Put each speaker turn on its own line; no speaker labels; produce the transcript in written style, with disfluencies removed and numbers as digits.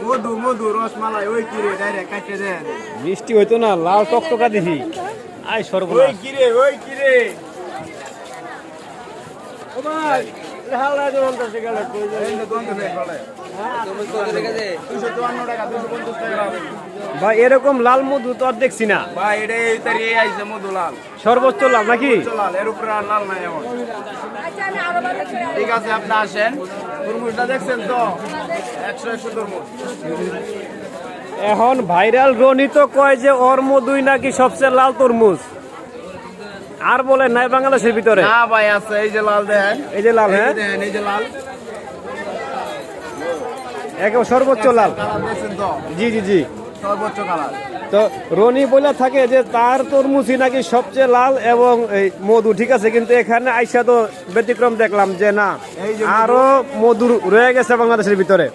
মধু মধু রসমালাই ওই কিরে ডাইরেক্ট কাটতে দেন।
মিষ্টি হইতো না, লাল টকটকা দিছি। আয় সর্বনাশ।
ওই কিরে ওই কিরে ও ভাই হালা জন তো গেল কই যায় এই দোকান থেকে বলে তুমি কত রেখেছে 254 টাকা 250 টাকা
ভাই এরকম লাল মধু তো আর দেখছি না
ভাই এটা এই তারি আইছে মধু লাল
সর্বোচ্চ লাল নাকি
লাল এর উপরে আর লাল নাই এমন।
আচ্ছা আমি আরো ভালো করে
ঠিক আছে আপনি আসেন তরমুজটা দেখছেন তো 100 তরমুজ।
এখন ভাইরাল রনি তো কয় যে ওর মধুই নাকি সবচেয়ে লাল তরমুজ, আর বলে নাই বাংলাদেশের ভিতরে।
না ভাই আছে এই যে লাল দেখেন
এই যে লাল, হ্যাঁ
দেখেন এই যে লাল
একেবারে সর্বোচ্চ লাল।
কালার দেখছেন তো
জি জি জি।
সর্বোচ্চ কালার।
তো রনি বলে থাকে যে তার তরমুজই নাকি সবচেয়ে লাল এবং এই মধু, ঠিক আছে, কিন্তু এখানে আইসা তো ব্যতিক্রম দেখলাম যে না
এই যে
আরো মধু রয়ে গেছে বাংলাদেশের ভিতরে।